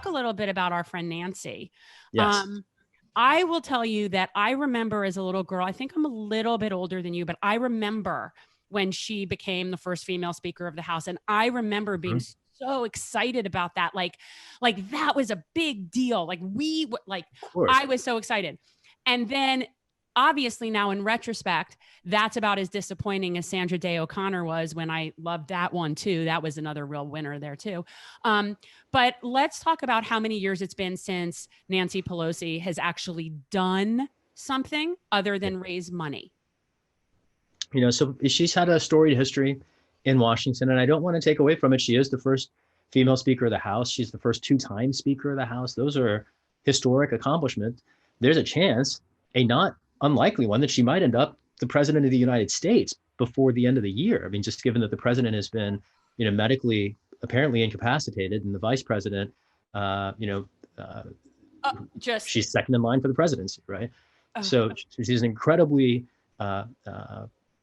talk a little bit about our friend Nancy. Yes. I will tell you that I remember as a little girl, I think I'm a little bit older than you, but I remember when she became the first female Speaker of the House. And I remember being so excited about that. Like that was a big deal. Of course. I was so excited. And then obviously now in retrospect, that's about as disappointing as Sandra Day O'Connor was, when I loved that one too. That was another real winner there too. But let's talk about how many years it's been since Nancy Pelosi has actually done something other than raise money. So she's had a storied history in Washington, and I don't want to take away from it. She is the first female Speaker of the House. She's the first two-time Speaker of the House. Those are historic accomplishments. There's a chance, a not unlikely one, that she might end up the president of the United States before the end of the year. I mean, just given that the president has been, medically apparently incapacitated, and the vice president, she's second in line for the presidency, right? So she's an incredibly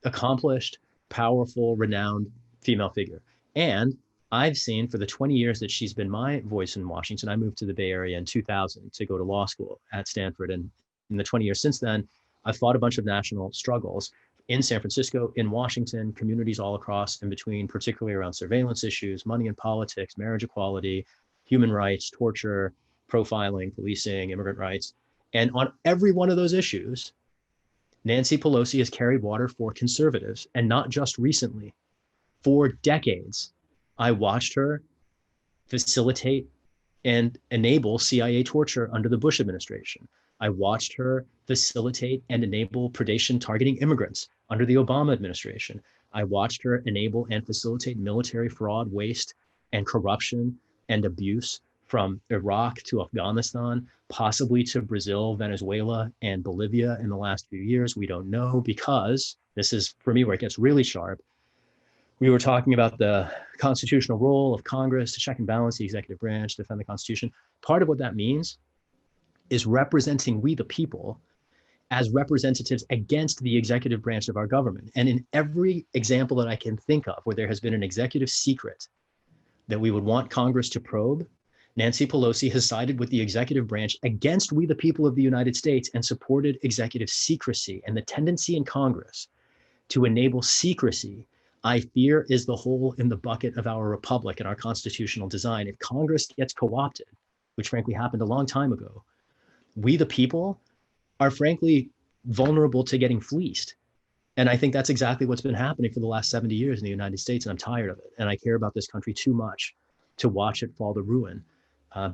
accomplished, powerful, renowned female figure. And I've seen, for the 20 years that she's been my voice in Washington, I moved to the Bay Area in 2000 to go to law school at Stanford. And in the 20 years since then, I've fought a bunch of national struggles in San Francisco, in Washington, communities all across and between, particularly around surveillance issues, money in politics, marriage equality, human rights, torture, profiling, policing, immigrant rights. And on every one of those issues, Nancy Pelosi has carried water for conservatives, and not just recently. For decades, I watched her facilitate and enable CIA torture under the Bush administration. I watched her facilitate and enable predation targeting immigrants under the Obama administration. I watched her enable and facilitate military fraud, waste, and corruption and abuse from Iraq to Afghanistan, possibly to Brazil, Venezuela, and Bolivia in the last few years. We don't know, because this is, for me, where it gets really sharp. We were talking about the constitutional role of Congress to check and balance the executive branch, defend the Constitution. Part of what that means is representing we the people as representatives against the executive branch of our government. And in every example that I can think of where there has been an executive secret that we would want Congress to probe, Nancy Pelosi has sided with the executive branch against we the people of the United States and supported executive secrecy. And the tendency in Congress to enable secrecy, I fear, is the hole in the bucket of our republic and our constitutional design. If Congress gets co-opted, which frankly happened a long time ago, we the people are frankly vulnerable to getting fleeced. And I think that's exactly what's been happening for the last 70 years in the United States. And I'm tired of it. And I care about this country too much to watch it fall to ruin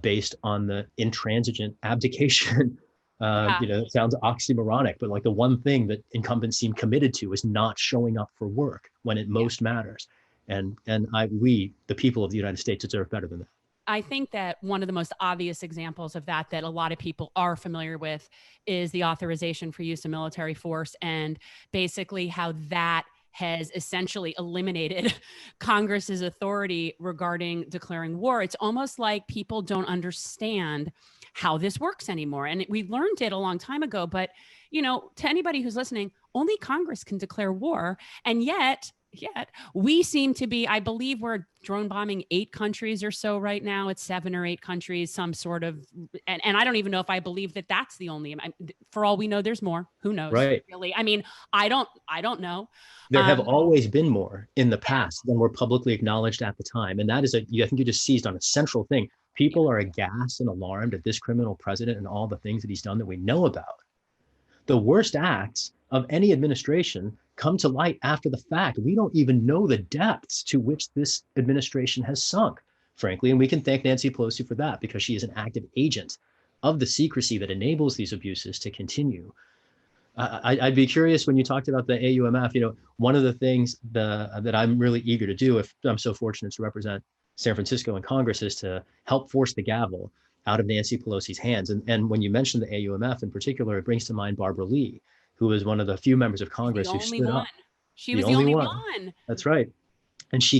based on the intransigent abdication. It sounds oxymoronic, but like the one thing that incumbents seem committed to is not showing up for work when it most matters. And we, the people of the United States, deserve better than that. I think that one of the most obvious examples of that a lot of people are familiar with is the authorization for use of military force, and basically how that has essentially eliminated Congress's authority regarding declaring war. It's almost like people don't understand how this works anymore. And we learned it a long time ago, but to anybody who's listening, only Congress can declare war. And yet we seem to be, I believe we're drone bombing 8 countries or so right now. It's 7 or 8 countries, some sort of, and I don't even know if I believe that that's the only, for all we know, there's more. Who knows? Right. Really? I mean, I don't know. There have always been more in the past than were publicly acknowledged at the time. And that is I think you just seized on a central thing. People are aghast and alarmed at this criminal president and all the things that he's done that we know about. The worst acts of any administration come to light after the fact. We don't even know the depths to which this administration has sunk, frankly. And we can thank Nancy Pelosi for that, because she is an active agent of the secrecy that enables these abuses to continue. I'd be curious, when you talked about the AUMF, one of the things that I'm really eager to do, if I'm so fortunate to represent San Francisco in Congress, is to help force the gavel out of Nancy Pelosi's hands. And when you mention the AUMF in particular, it brings to mind Barbara Lee, who was one of the few members of Congress who stood up. She was the only one. That's right. And she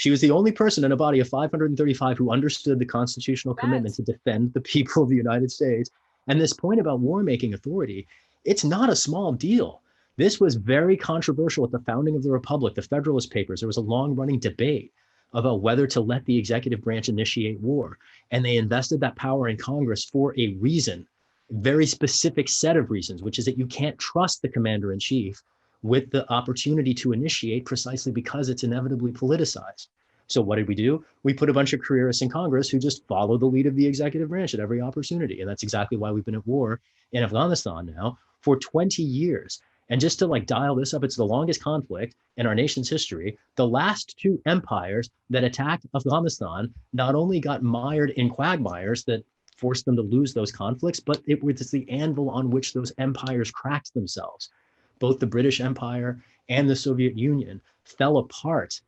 was the only person in a body of 535 who understood the constitutional commitment to defend the people of the United States. And this point about war-making authority, it's not a small deal. This was very controversial at the founding of the Republic, the Federalist Papers. There was a long-running debate about whether to let the executive branch initiate war. And they invested that power in Congress for a reason, very specific set of reasons, which is that you can't trust the commander in chief with the opportunity to initiate precisely because it's inevitably politicized. So what did we do? We put a bunch of careerists in Congress who just follow the lead of the executive branch at every opportunity. And that's exactly why we've been at war in Afghanistan now for 20 years. And just to like dial this up, it's the longest conflict in our nation's history. The last two empires that attacked Afghanistan not only got mired in quagmires that forced them to lose those conflicts, but it was the anvil on which those empires cracked themselves. Both the British Empire and the Soviet Union fell apart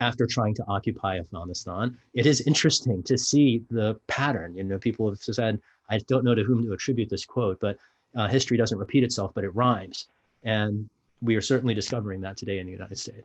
after trying to occupy Afghanistan. It is interesting to see the pattern. You know, people have said, I don't know to whom to attribute this quote, but history doesn't repeat itself, but it rhymes. And we are certainly discovering that today in the United States.